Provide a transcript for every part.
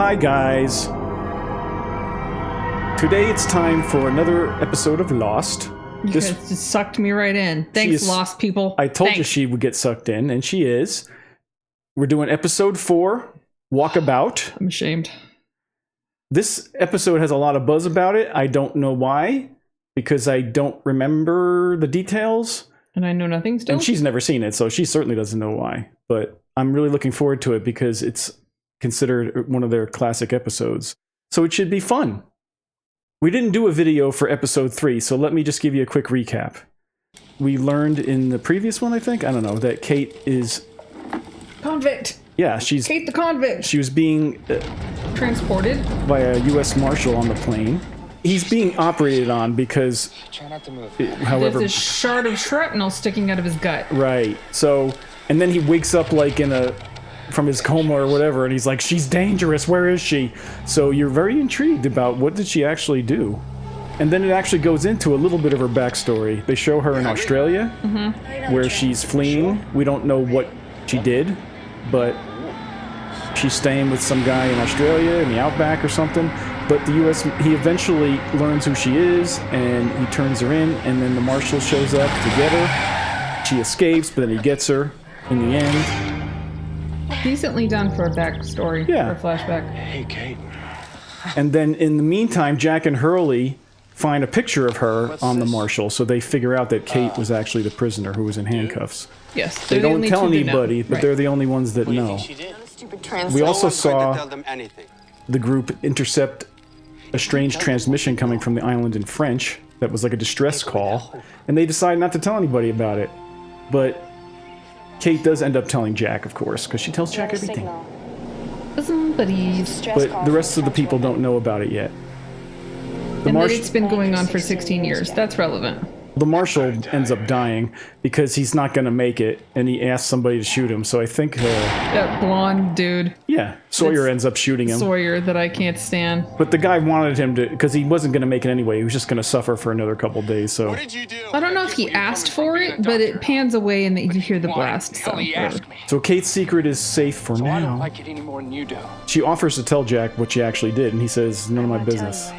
Hi guys. Today it's time for another episode of Lost. You guys just sucked me right in. Thanks, Lost people. I told you she would get sucked in, and she is. We're doing episode 4, Walkabout. I'm ashamed. This episode has a lot of buzz about it. I don't know why, because I don't remember the details. And I know nothing still. And she's never seen it, so she certainly doesn't know why. But I'm really looking forward to it because it's considered one of their classic episodes. So it should be fun. We didn't do a video for episode 3, so let me just give you a quick recap. We learned in the previous one, I think, I don't know, that Kate is... Convict! Yeah, she's... Kate the convict! She was being... transported? By a U.S. Marshal on the plane. He's being operated on because... Try not to move. However... There's a shard of shrapnel sticking out of his gut. Right, so... And then he wakes up like in a... from his coma or whatever, and he's like, she's dangerous, where is she? So you're very intrigued about what did she actually do. And then it actually goes into a little bit of her backstory. They show her in Australia, where she's fleeing. We don't know what she did, but she's staying with some guy in Australia in the outback or something. But the US, he eventually learns who she is, and he turns her in, and then the marshal shows up to get her. She escapes, but then he gets her in the end. Decently done for a backstory, yeah. For a flashback. Hey, Kate. And then in the meantime, Jack and Hurley find a picture of her on the marshal, so they figure out that Kate was actually the prisoner who was in handcuffs. Yes, they don't tell anybody, but they're the only ones that know. We also saw the group intercept a strange transmission coming from the island in French that was like a distress call, and they decide not to tell anybody about it. But Kate does end up telling Jack, of course, because she tells Jack everything. Buddies. But the rest of the people don't know about it yet. And that it's been going on for 16 years. That's relevant. The marshal ends up dying because he's not going to make it, and he asks somebody to shoot him. So I think... that blonde dude. Yeah, Sawyer ends up shooting him. Sawyer, that I can't stand. But the guy wanted him to... Because he wasn't going to make it anyway. He was just going to suffer for another couple days, so... What did you do? I don't know if he asked for it, but it pans away and you hear the blast. So Kate's secret is safe for now. I don't like it any more than you do. She offers to tell Jack what she actually did, and he says, none of my business.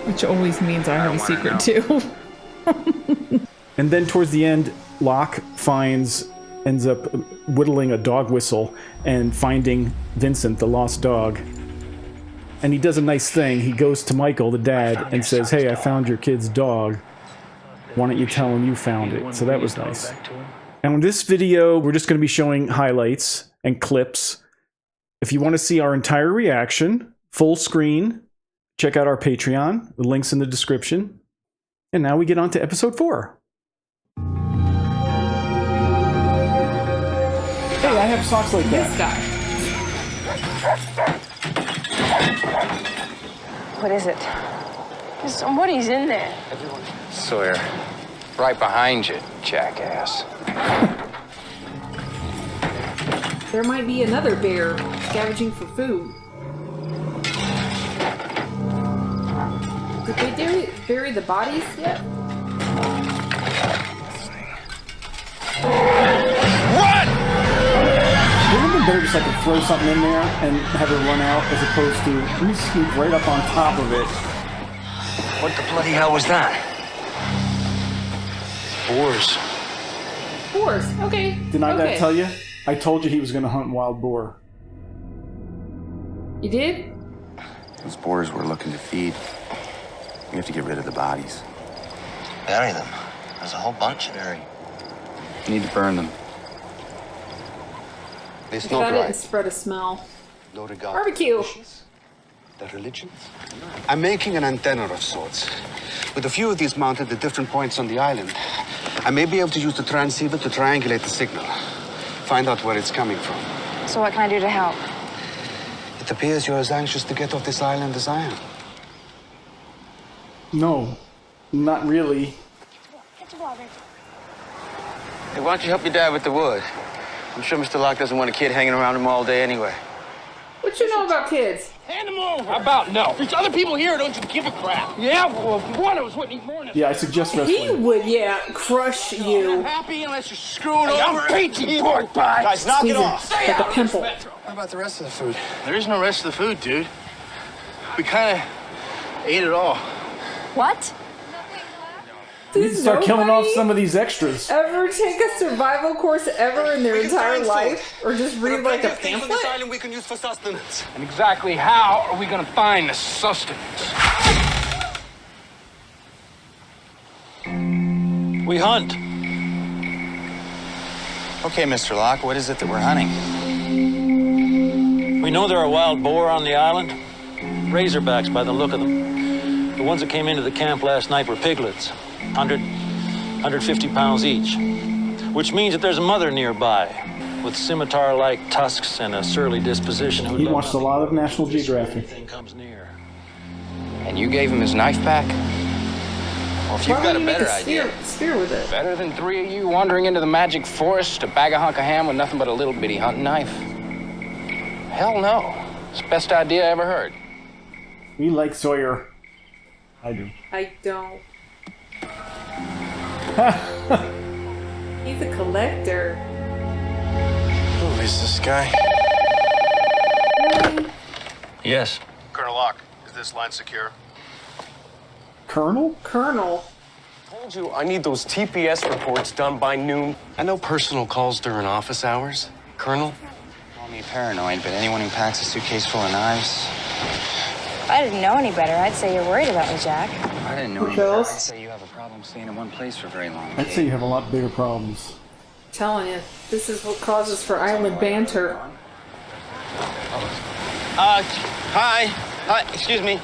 Which always means I have a secret, too. And then towards the end, Locke ends up whittling a dog whistle and finding Vincent, the lost dog. And he does a nice thing. He goes to Michael, the dad, and says, hey, I found your kid's dog. Why don't you tell him you found it? So that was nice. And in this video, we're just going to be showing highlights and clips. If you want to see our entire reaction, full screen, check out our Patreon. The link's in the description. And now we get on to episode 4. Hey, I have socks like that. This guy. What is it? Somebody's in there. Sawyer, right behind you, jackass. There might be another bear scavenging for food. Did they bury the bodies yet? Wouldn't it be better just like to throw something in there and have her run out as opposed to we scoop right up on top of it? What the bloody hell was that? Boars. Boars, okay. Didn't I tell you? I told you he was going to hunt wild boar. You did? Those boars we're looking to feed. We have to get rid of the bodies. Bury them. There's a whole bunch to bury. We need to burn them. It's not right. Spread a smell. No regard Barbecue. the religions. I'm making an antenna of sorts. With a few of these mounted at different points on the island, I may be able to use the transceiver to triangulate the signal. Find out where it's coming from. So what can I do to help? It appears you're as anxious to get off this island as I am. No, not really. Hey, why don't you help your dad with the wood? I'm sure Mr. Locke doesn't want a kid hanging around him all day anyway. What you know about kids? Hand them over. How about no? There's other people here. Don't you give a crap? Yeah, well, if you want, I was waiting more than... Yeah, I suggest He wrestling. would, yeah, crush I'm you. not happy unless you're screwed over. I'm peachy, pork pie. Guys, knock it Squeeze off. it like a pimple. What about the rest of the food? There is no rest of the food, dude. We kind of ate it all. What? We need to Does start killing off nobody some of these extras. ever take a survival course ever in their We can entire find life? Or just read like a things on pamphlet? this island we can use for sustenance. And exactly how are we gonna find the sustenance? We hunt. Okay, Mr. Locke, what is it that we're hunting? We know there are wild boar on the island. Razorbacks by the look of them. The ones that came into the camp last night were piglets. 150 pounds each. Which means that there's a mother nearby with scimitar-like tusks and a surly disposition who He watched a lot of National Geographic. Anything comes near. And you gave him his knife back? Well, if you've Why got don't a you make better a idea. spear with it? Better than 3 of you wandering into the magic forest to bag a hunk of ham with nothing but a little bitty hunting knife? Hell no. It's the best idea I ever heard. We like Sawyer. I do. I don't. He's a collector. Who is this guy? Yes. Colonel Locke, is this line secure? Colonel? Colonel. Told you I need those TPS reports done by noon. I know personal calls during office hours. Colonel? Call me paranoid, but anyone who packs a suitcase full of knives. If I didn't know any better, I'd say you're worried about me, Jack. I didn't know Who any better. else? I'd say you have a problem staying in one place for very long. I'd say you have a lot bigger problems. I'm telling you, this is what causes for island banter. Hi. Hi, excuse me.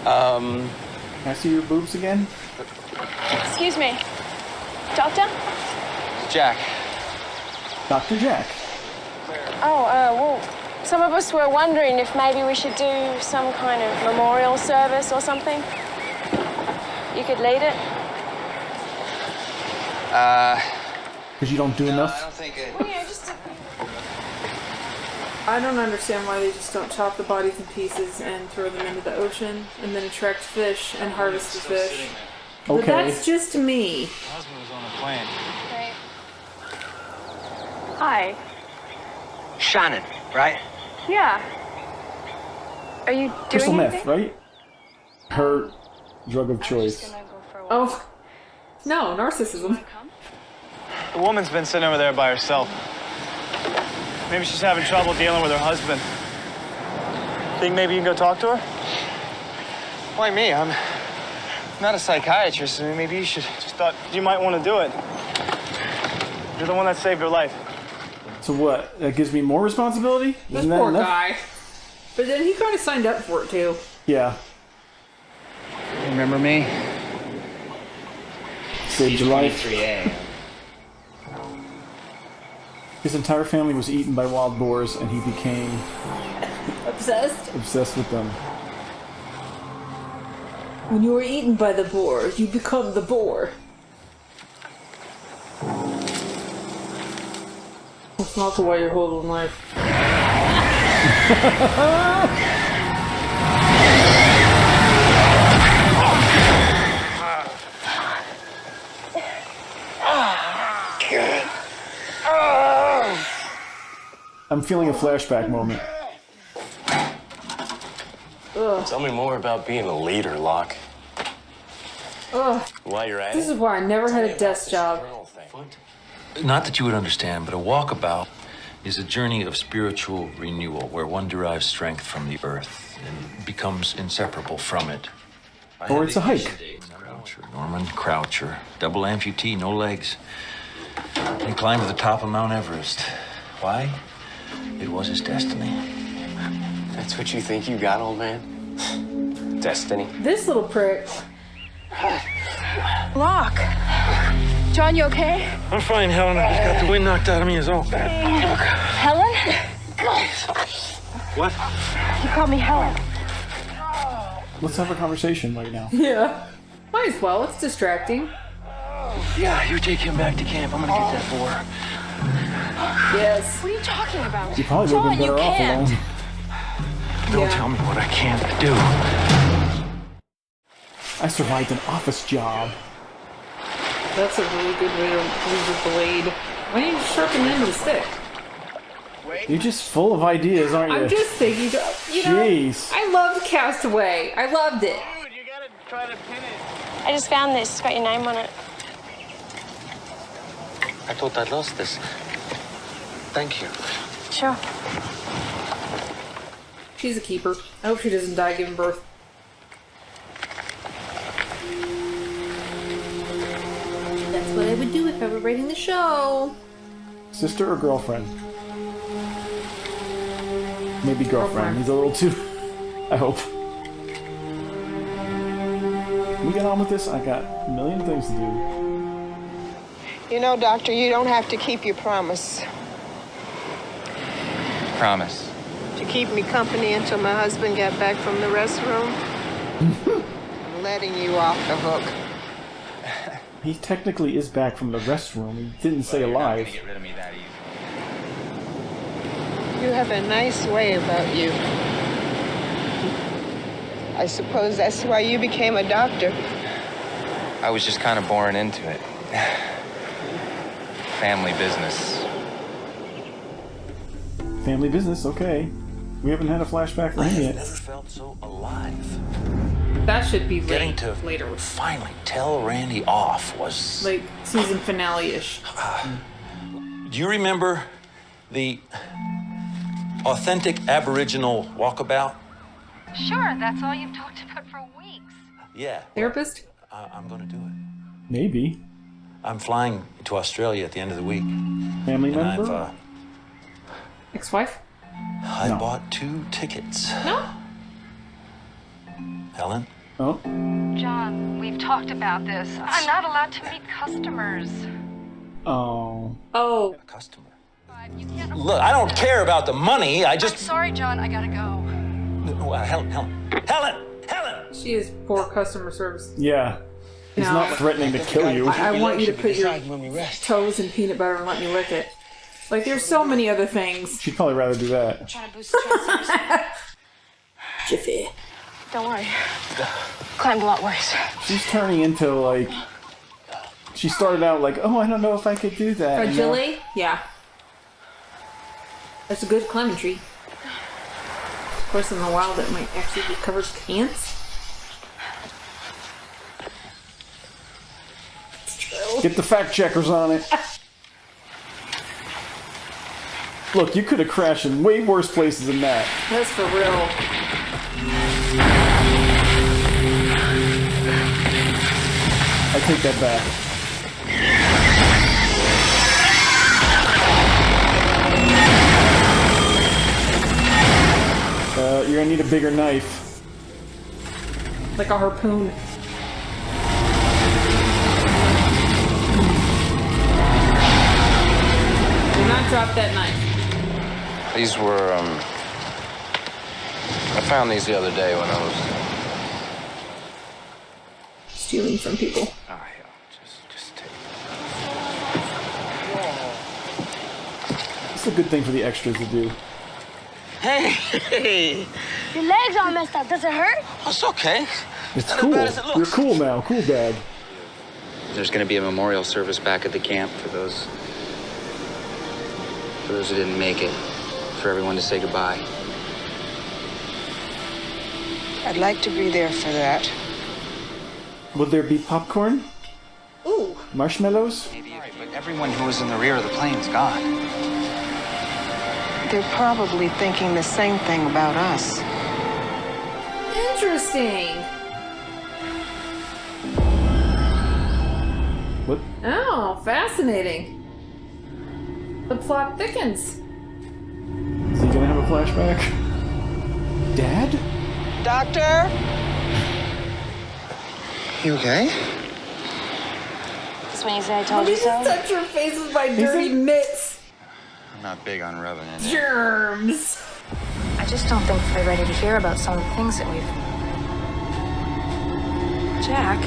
Can I see your boobs again? Excuse me. Doctor? Jack. Dr. Jack. Oh, well, some of us were wondering if maybe we should do some kind of memorial service or something. You could lead it. Because you don't do I enough? don't think it... Well, yeah, just I don't understand why they just don't chop the bodies in pieces and throw them into the ocean and then attract fish and harvest the fish. But Okay. that's just me. Husband was on a plane. Right. Hi. Shannon, right? Yeah. Are you doing Crystal anything? meth, right? Her drug of choice. Gonna go for a walk. Oh, no, narcissism. The woman's been sitting over there by herself. Maybe she's having trouble dealing with her husband. Think maybe you can go talk to her? Why me? I'm not a psychiatrist. I mean, maybe you should... Just thought you might want to do it. You're the one that saved her life. So what? That gives me more responsibility? This Isn't that poor enough? guy. But then he kind of signed up for it too. Yeah. Remember me? Saved your life. 3A. His entire family was eaten by wild boars, and he became Obsessed? obsessed with them. When you are eaten by the boar, you become the boar. That's not the way you're holding life. I'm feeling a flashback moment. Tell me more about being a leader, Locke. Ugh. While you're at This it. is why I never had a desk job. Not that you would understand, but a walkabout is a journey of spiritual renewal where one derives strength from the earth and becomes inseparable from it. Or it's a hike. Norman Croucher, double amputee, no legs. He climbed to the top of Mount Everest. Why? It was his destiny. That's what you think you got, old man? Destiny. This little prick. Locke. John, you okay? I'm fine, Helen. I just got the wind knocked out of me is all. Helen? What? You called me Helen. Let's have a conversation right now. Yeah. Might as well. It's distracting. Yeah, you take him back to camp. I'm gonna get that for her. Yes. What are you talking about? You probably would have been better off alone. Don't tell me what I can't do. I survived an office job. That's a really good way to use a blade. Why don't you sharpen the end of the stick? You're just full of ideas, aren't you? I'm just thinking, you know, Jeez. I loved Castaway. I loved it. Dude, you gotta try to pin it. I just found this. It's got your name on it. I thought I'd lost this. Thank you. Sure. She's a keeper. I hope she doesn't die giving birth. That's what I would do if I were writing the show. Sister or girlfriend? Maybe girlfriend. He's a little too... I hope. We get on with this? I got a million things to do. You know, Doctor, you don't have to keep your promise. Promise. To keep me company until my husband got back from the restroom. I'm letting you off the hook. He technically is back from the restroom. He didn't say alive. Get rid of me that easy. You have a nice way about you. I suppose that's why you became a doctor. I was just kind of born into it. Family business. Family business, okay. We haven't had a flashback for him yet. Never felt so alive. That should be Getting to later. finally tell Randy off was... Like season finale-ish. Do you remember the authentic Aboriginal Walkabout? Sure, that's all you've talked about for weeks. Yeah. Therapist? I'm going to do it. Maybe. I'm flying to Australia at the end of the week. Family and member? Ex-wife? I bought 2 tickets. No. Helen? Oh. John, we've talked about this. I'm not allowed to meet customers. Oh. Oh. Customer. Look, I don't care about the money. I just... I'm sorry, John. I gotta go. No, Helen! She is poor customer service. Yeah. He's No. not threatening to kill you. I want you to put your toes in peanut butter and let me lick it. Like, there's so many other things. She'd probably rather do that. Trying to boost the chances. Jiffy. Don't worry. Climbed a lot worse. She's turning into, like... She started out like, oh, I don't know if I could do that. Fragile? Yeah. That's a good climbing tree. Of course, in the wild, it might actually be covered with ants. Get the fact checkers on it. Look, you could have crashed in way worse places than that. That's for real. I take that back. You're gonna need a bigger knife. Like a harpoon. Do not drop that knife. These were, I found these the other day when I was... Stealing from people. Oh, yeah, just take It's a good thing for the extras to do. Hey! Your legs all messed up. Does it hurt? Oh, it's okay. It's not cool. as bad as it looks. You're cool now. Cool, Dad. There's going to be a memorial service back at the camp for those who didn't make it, for everyone to say goodbye. I'd like to be there for that. Would there be popcorn? Ooh. Marshmallows? Maybe, but everyone who was in the rear of the plane's gone. They're probably thinking the same thing about us. Interesting. What? Oh, fascinating. The plot thickens. Is he gonna have a flashback? Dad? Doctor? You okay? This when you say I told you Please so? touch your face with my dirty mitts. I'm not big on rubbing in. Germs. I just don't think they're ready to hear about some of the things that we've Jack.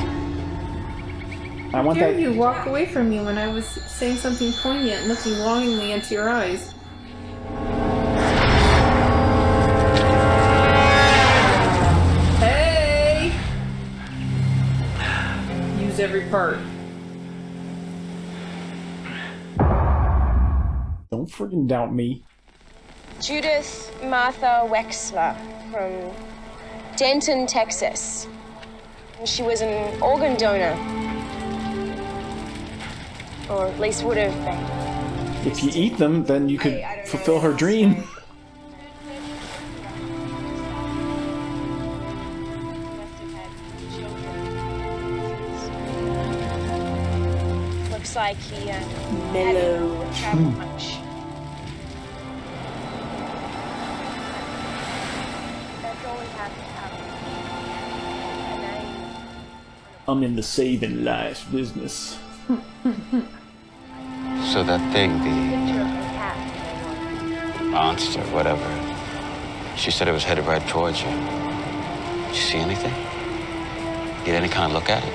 I want Dare that. you walk away from me when I was saying something poignant and looking longingly into your eyes? Hey! Use every part. Don't freaking doubt me. Judith Martha Wexler from Denton, Texas. She was an organ donor. Or at least would have been. If you eat them, then you could fulfill her dream. Looks like he Mellow. hadn't traveled much. That's all we have to have. A name. I'm in the saving lives business. So that thing, Picture of the cat. the monster, whatever, she said it was headed right towards you. Did you see anything? Get any kind of look at it?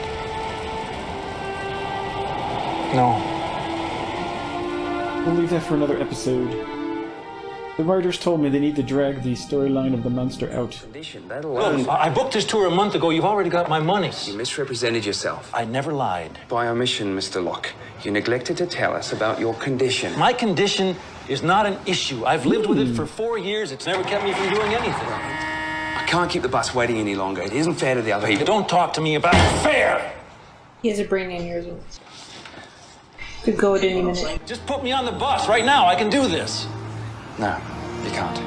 No. We'll leave that for another episode. The writers told me they need to drag the storyline of the monster out. Look, I booked this tour a month ago. You've already got my money. You misrepresented yourself. I never lied. By omission, Mr. Locke. You neglected to tell us about your condition. My condition is not an issue. I've lived with it for 4 years. It's never kept me from doing anything. I can't keep the bus waiting any longer. It isn't fair to the other people. Don't talk to me about fair! He has a brain aneurysm. Could go at any minute. Just put me on the bus right now. I can do this. No, you can't.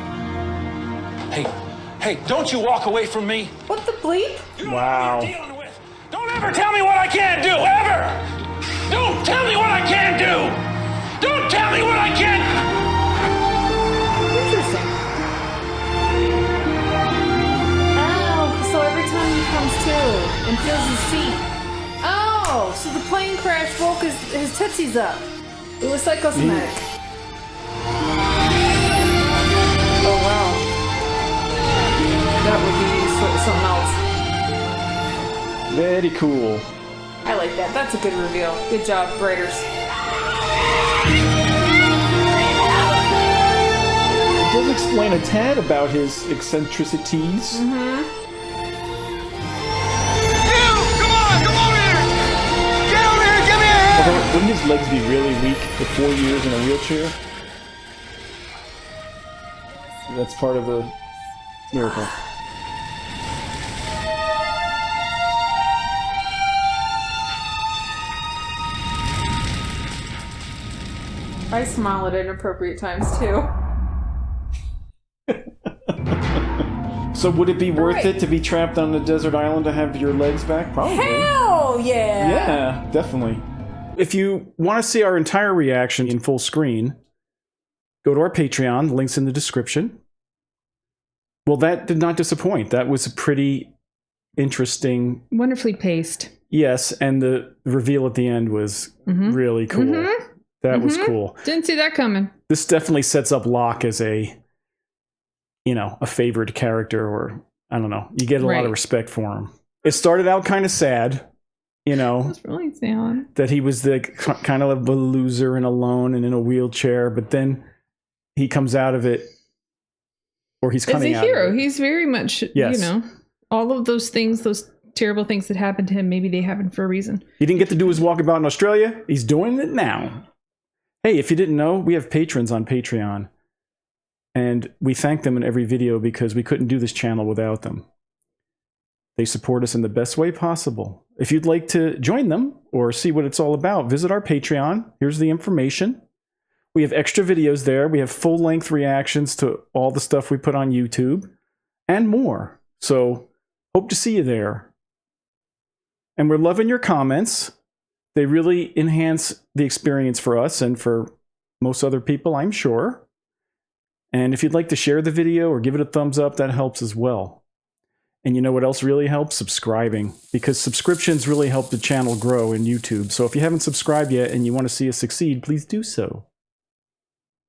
Hey, don't you walk away from me. What the bleep? Wow. Don't ever tell me what I can't do, ever! Don't tell me what I can't do! Don't tell me what I can't... Interesting. Oh, so every time he comes to and feels his seat. Oh, so the plane crash woke his tootsies up. It was psychosomatic. Oh, wow. That would be something else. Very cool. I like that. That's a good reveal. Good job, writers. It does explain a tad about his eccentricities. Mm-hmm. Although, wouldn't his legs be really weak for 4 years in a wheelchair? That's part of the miracle. I smile at inappropriate times too. So would it be worth it to be trapped on a desert island to have your legs back? Probably. Hell yeah! Yeah, definitely. If you want to see our entire reaction in full screen, go to our Patreon, links in the description. Well, that did not disappoint. That was a pretty interesting... Wonderfully paced. Yes, and the reveal at the end was really cool. That was cool. Didn't see that coming. This definitely sets up Locke as a, you know, a favored character, or I don't know. You get a lot of respect for him. It started out kind of sad, you know. That's really sad. That he was the kind of a loser and alone and in a wheelchair, but then he comes out of it, or he's coming out. As a hero, of it. he's very much, you know, all of those things, those terrible things that happened to him, maybe they happened for a reason. He didn't get to do his walkabout in Australia. He's doing it now. Hey, if you didn't know, we have patrons on Patreon. And we thank them in every video because we couldn't do this channel without them. They support us in the best way possible. If you'd like to join them or see what it's all about, visit our Patreon. Here's the information. We have extra videos there. We have full-length reactions to all the stuff we put on YouTube and more. So, hope to see you there. And we're loving your comments. They really enhance the experience for us and for most other people, I'm sure. And if you'd like to share the video or give it a thumbs up, that helps as well. And you know what else really helps? Subscribing. Because subscriptions really help the channel grow in YouTube. So if you haven't subscribed yet and you want to see us succeed, please do so.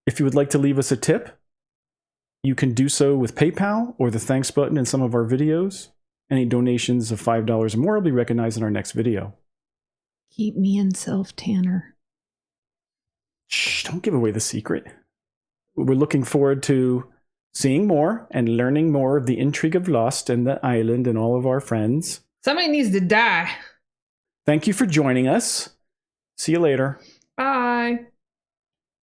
If you would like to leave us a tip, you can do so with PayPal or the thanks button in some of our videos. Any donations of $5 or more will be recognized in our next video. Keep me in self, Tanner. Shh, don't give away the secret. We're looking forward to seeing more and learning more of the intrigue of Lost and the island and all of our friends. Somebody needs to die. Thank you for joining us. See you later. Bye.